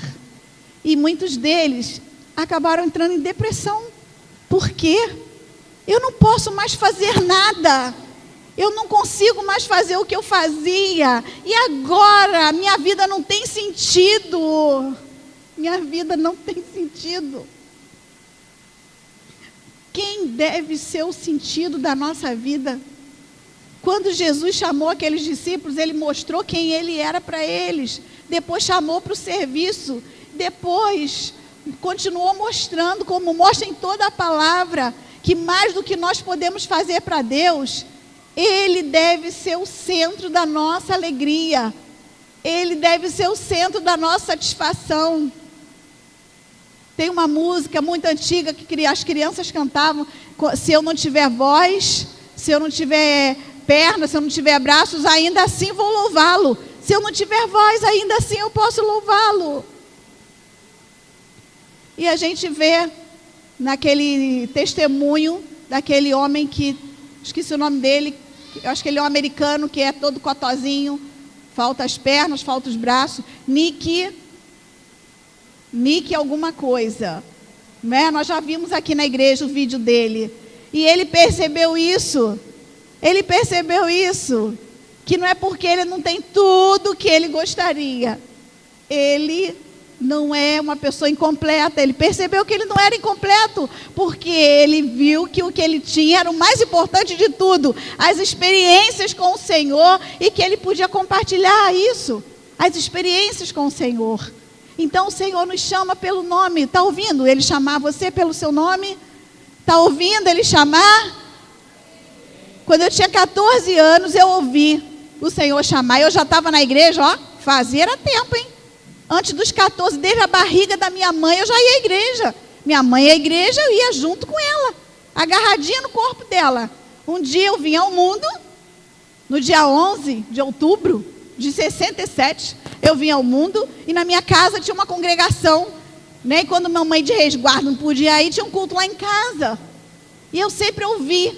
E muitos deles acabaram entrando em depressão. Por quê? Eu não posso mais fazer nada. Eu não consigo mais fazer o que eu fazia. E agora, minha vida não tem sentido. Minha vida não tem sentido. Quem deve ser o sentido da nossa vida? Quando Jesus chamou aqueles discípulos, Ele mostrou quem Ele era para eles. Depois chamou para o serviço. Depois continuou mostrando, como mostra em toda a palavra, que mais do que nós podemos fazer para Deus, Ele deve ser o centro da nossa alegria. Ele deve ser o centro da nossa satisfação. Tem uma música muito antiga que as crianças cantavam: se eu não tiver voz, se eu não tiver pernas, se eu não tiver braços, ainda assim vou louvá-lo. Se eu não tiver voz, ainda assim eu posso louvá-lo. E a gente vê naquele testemunho daquele homem que, esqueci o nome dele, eu acho que ele é um americano, que é todo cotozinho, falta as pernas, falta os braços, Nick alguma coisa, né? Nós já vimos aqui na igreja o vídeo dele, e ele percebeu isso, que não é porque ele não tem tudo que ele gostaria, ele não é uma pessoa incompleta. Ele percebeu que ele não era incompleto, porque ele viu que o que ele tinha era o mais importante de tudo, as experiências com o Senhor, e que ele podia compartilhar isso, as experiências com o Senhor. Então o Senhor nos chama pelo nome. Está ouvindo Ele chamar você pelo seu nome? Está ouvindo Ele chamar? Quando eu tinha 14 anos, eu ouvi o Senhor chamar. Eu já estava na igreja, fazia tempo, hein? Antes dos 14, desde a barriga da minha mãe, eu já ia à igreja. Minha mãe ia à igreja, eu ia junto com ela, agarradinha no corpo dela. Um dia eu vim ao mundo, no dia 11 de outubro de 67, eu vim ao mundo, e na minha casa tinha uma congregação, né? E quando minha mãe de resguardo não podia ir, tinha um culto lá em casa. E eu sempre ouvi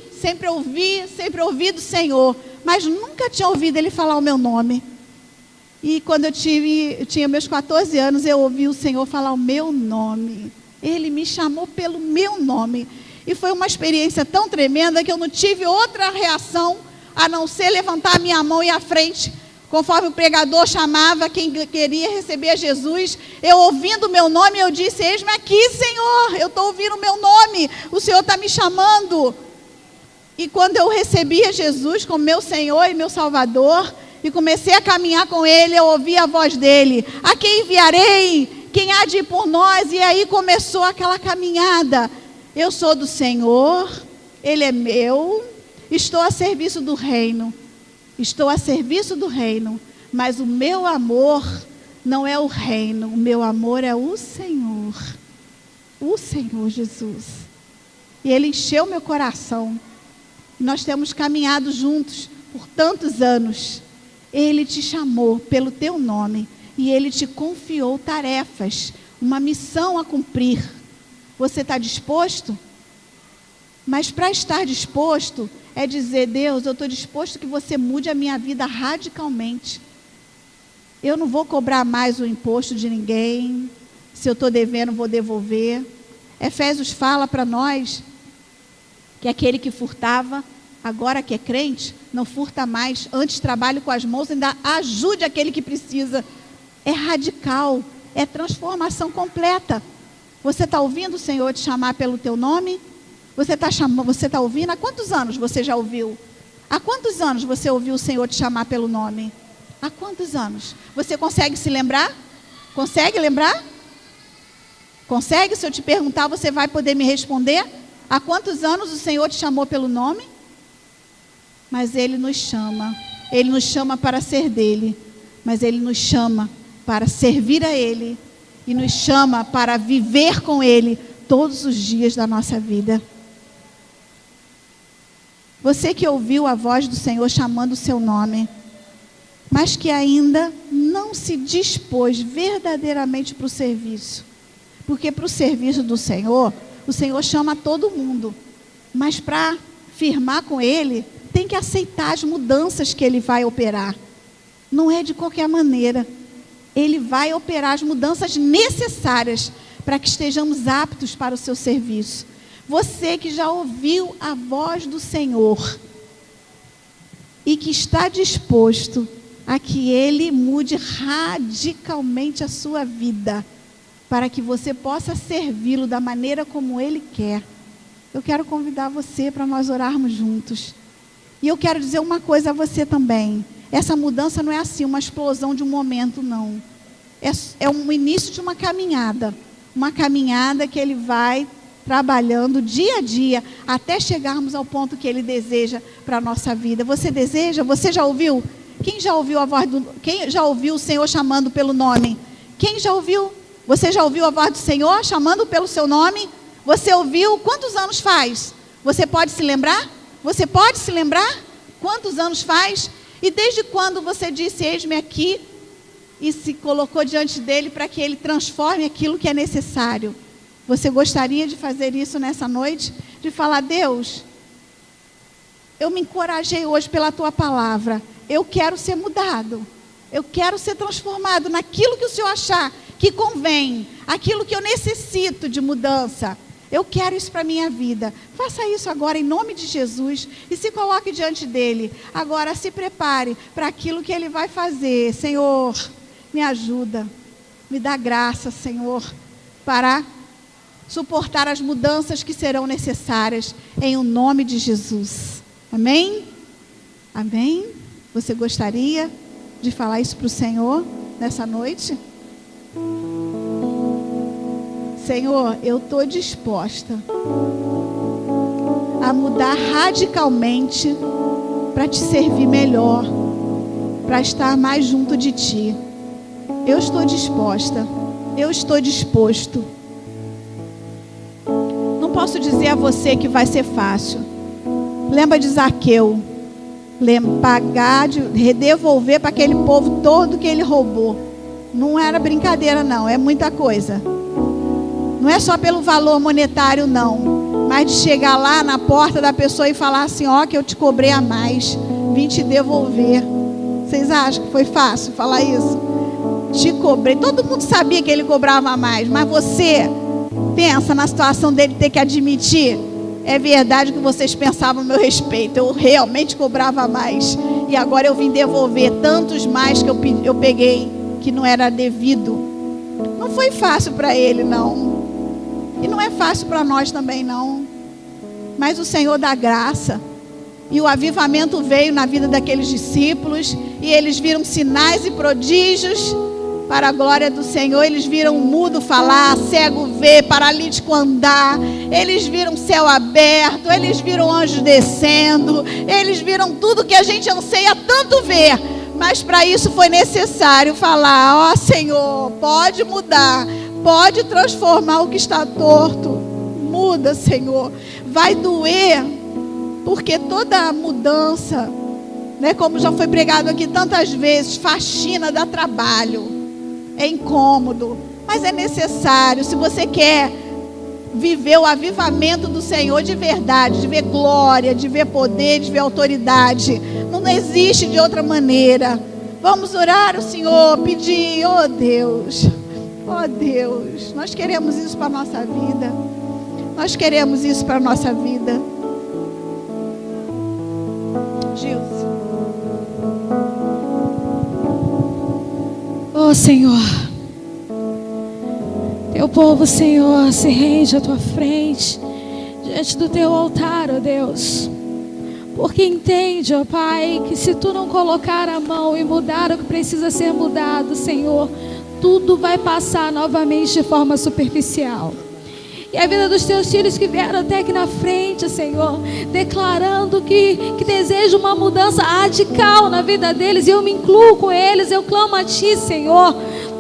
do Senhor, mas nunca tinha ouvido Ele falar o meu nome. E quando eu tinha meus 14 anos, eu ouvi o Senhor falar o meu nome. Ele me chamou pelo meu nome. E foi uma experiência tão tremenda que eu não tive outra reação a não ser levantar a minha mão e ir à frente. Conforme o pregador chamava quem queria receber Jesus, eu ouvindo o meu nome, eu disse: eis-me aqui, Senhor, eu estou ouvindo o meu nome, o Senhor está me chamando. E quando eu recebi a Jesus como meu Senhor e meu Salvador, e comecei a caminhar com Ele, eu ouvi a voz dEle: a quem enviarei? Quem há de ir por nós? E aí começou aquela caminhada. Eu sou do Senhor, Ele é meu, estou a serviço do reino. Estou a serviço do reino, mas o meu amor não é o reino, o meu amor é o Senhor Jesus. E Ele encheu meu coração. E nós temos caminhado juntos por tantos anos. Ele te chamou pelo teu nome e Ele te confiou tarefas, uma missão a cumprir. Você está disposto? Mas para estar disposto é dizer: Deus, eu estou disposto que você mude a minha vida radicalmente. Eu não vou cobrar mais o imposto de ninguém. Se eu estou devendo, vou devolver. Efésios fala para nós que aquele que furtava, agora que é crente, não furta mais. Antes trabalhe com as mãos, ainda ajude aquele que precisa. É radical, é transformação completa. Você está ouvindo o Senhor te chamar pelo teu nome? Você está ouvindo? Há quantos anos você já ouviu? Há quantos anos você ouviu o Senhor te chamar pelo nome? Há quantos anos? Você consegue se lembrar? Consegue lembrar? Consegue? Se eu te perguntar, você vai poder me responder? Há quantos anos o Senhor te chamou pelo nome? Mas Ele nos chama Ele nos chama para ser dele, mas Ele nos chama para servir a Ele e nos chama para viver com Ele todos os dias da nossa vida. Você que ouviu a voz do Senhor chamando o seu nome, mas que ainda não se dispôs verdadeiramente para o serviço. Porque para o serviço do Senhor, o Senhor chama todo mundo. Mas para firmar com Ele, tem que aceitar as mudanças que Ele vai operar. Não é de qualquer maneira. Ele vai operar as mudanças necessárias para que estejamos aptos para o seu serviço. Você que já ouviu a voz do Senhor e que está disposto a que Ele mude radicalmente a sua vida, para que você possa servi-lo da maneira como Ele quer. Eu quero convidar você para nós orarmos juntos. E eu quero dizer uma coisa a você também. Essa mudança não é assim, uma explosão de um momento, não. É um início de uma caminhada. Uma caminhada que Ele vai trabalhando dia a dia, até chegarmos ao ponto que Ele deseja para a nossa vida. Você deseja? Você já ouviu? Quem já ouviu quem já ouviu o Senhor chamando pelo nome? Quem já ouviu? Você já ouviu a voz do Senhor chamando pelo seu nome? Você ouviu? Quantos anos faz? Você pode se lembrar? Você pode se lembrar? Quantos anos faz? E desde quando você disse, eis-me aqui, e se colocou diante dele para que ele transforme aquilo que é necessário? Você gostaria de fazer isso nessa noite? De falar, Deus, eu me encorajei hoje pela tua palavra. Eu quero ser mudado. Eu quero ser transformado naquilo que o Senhor achar que convém, aquilo que eu necessito de mudança. Eu quero isso para a minha vida. Faça isso agora em nome de Jesus e se coloque diante dele. Agora se prepare para aquilo que ele vai fazer. Senhor, me ajuda. Me dá graça, Senhor, para suportar as mudanças que serão necessárias em o nome de Jesus. Amém? Amém? Você gostaria de falar isso para o Senhor nessa noite? Senhor, eu estou disposta a mudar radicalmente para te servir melhor, para estar mais junto de ti. Eu estou disposta, eu estou disposto. Não posso dizer a você que vai ser fácil. Lembra de Zaqueu? Pagar, devolver para aquele povo todo que ele roubou. Não era brincadeira não, é muita coisa. Não é só pelo valor monetário não, mas de chegar lá na porta da pessoa e falar assim, ó, que eu te cobrei a mais, vim te devolver. Vocês acham que foi fácil falar isso? Te cobrei, todo mundo sabia que ele cobrava a mais, mas você pensa na situação dele ter que admitir, é verdade que vocês pensavam a meu respeito, eu realmente cobrava mais, e agora eu vim devolver tantos mais que eu peguei, que não era devido. Não foi fácil para ele não. E não é fácil para nós também não. Mas o Senhor dá graça. E o avivamento veio na vida daqueles discípulos. E eles viram sinais e prodígios para a glória do Senhor. Eles viram o mudo falar, cego ver, paralítico andar. Eles viram céu aberto. Eles viram anjos descendo. Eles viram tudo que a gente anseia tanto ver. Mas para isso foi necessário falar, ó Senhor, pode mudar. Pode transformar o que está torto. Muda, Senhor. Vai doer, porque toda mudança, né, como já foi pregado aqui tantas vezes, faxina dá trabalho, é incômodo, mas é necessário. Se você quer viver o avivamento do Senhor de verdade, de ver glória, de ver poder, de ver autoridade, não existe de outra maneira. Vamos orar ao Senhor, pedir, oh Deus. Oh Deus, nós queremos isso para a nossa vida. Nós queremos isso para a nossa vida. Gilson. Oh Senhor, teu povo, Senhor, se rende à tua frente, diante do teu altar, ó Deus. Porque entende, ó Pai, que se tu não colocar a mão e mudar o que precisa ser mudado, Senhor, tudo vai passar novamente de forma superficial. e a vida dos teus filhos que vieram até aqui na frente, Senhor, declarando que desejam uma mudança radical na vida deles, e eu me incluo com eles. Eu clamo a Ti, Senhor.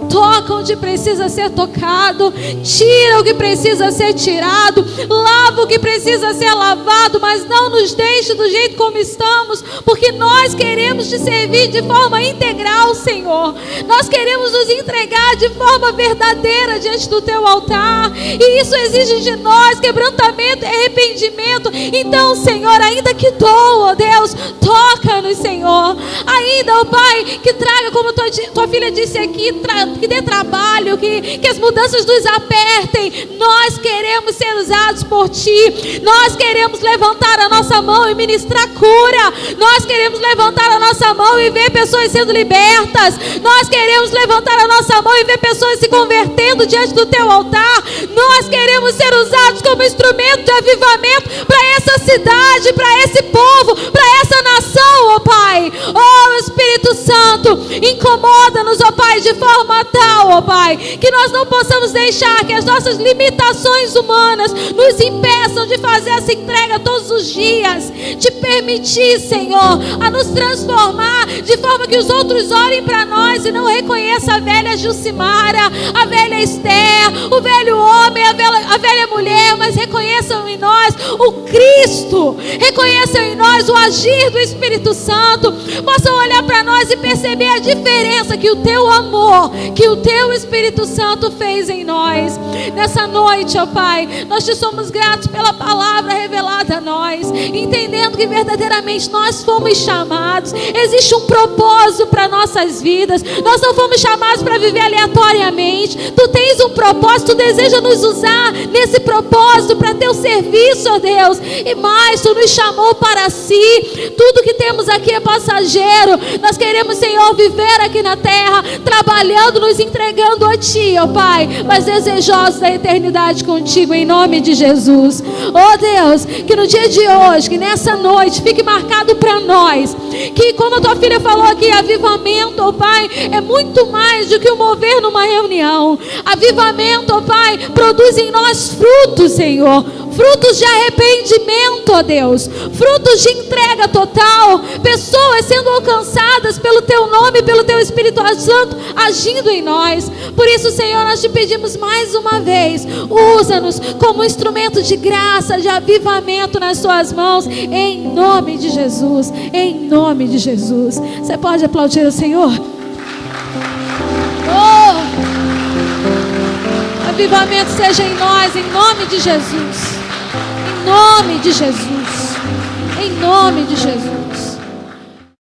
Toca onde precisa ser tocado, tira o que precisa ser tirado, lava o que precisa ser lavado, mas não nos deixe do jeito como estamos, porque nós queremos Te servir de forma integral, Senhor. Nós queremos nos entregar de forma verdadeira diante do Teu altar, e isso exige de nós quebrantamento e arrependimento. Então, Senhor, ainda que doa, Deus, toca-nos, Senhor. Ainda, ó Pai, que traga, como tua filha disse aqui, que dê trabalho, que as mudanças nos apertem. Nós queremos ser usados por Ti. Nós queremos levantar a nossa mão e ministrar cura. Nós queremos levantar a nossa mão e ver pessoas sendo libertas. Nós queremos levantar a nossa mão e ver pessoas se convertendo diante do Teu altar. Nós queremos ser usados como instrumento de avivamento para essa cidade, para esse povo, para essa nação, ó Pai. Ó Espírito Santo, incomoda-nos, ó Pai, de forma tal, ó Pai, que nós não possamos deixar que as nossas limitações humanas nos impeçam de fazer essa entrega todos os dias, de permitir, Senhor, a nos transformar de forma que os outros olhem para nós e não reconheçam a velha Jucimara, a velha Esther, o velho homem, a velha mulher, mas reconheçam em nós o Cristo, reconheçam em nós o agir do Espírito Santo, possam olhar para nós e perceber a diferença que o Teu amor, que o Teu Espírito Santo fez em nós. Nessa noite, ó Pai, nós Te somos gratos pela palavra revelada a nós, entendendo que verdadeiramente nós fomos chamados, existe um propósito para nossas vidas. Nós não fomos chamados para viver aleatoriamente. Tu tens um propósito, Tu deseja nos usar nesse propósito para Teu serviço, ó Deus, e mais, Tu nos chamou para Si. Tudo que temos aqui é passageiro. Nós queremos, Senhor, viver aqui na terra, trabalhando, nos entregando a Ti, ó Pai, mas desejosos da eternidade contigo, em nome de Jesus. Ó Deus, que no dia de hoje, que nessa noite fique marcado para nós, que como a Tua filha falou aqui, avivamento, ó Pai, é muito mais do que o mover numa reunião. Avivamento, ó Pai, produz em nós frutos, Senhor, frutos de arrependimento, ó Deus, frutos de entrega total, pessoas sendo alcançadas pelo Teu nome, pelo Teu Espírito Santo agindo em nós. Por isso, Senhor, nós Te pedimos mais uma vez, usa-nos como instrumento de graça, de avivamento nas Suas mãos, em nome de Jesus, em nome de Jesus. Você pode aplaudir o Senhor? Oh! Avivamento seja em nós, em nome de Jesus. Em nome de Jesus. Em nome de Jesus.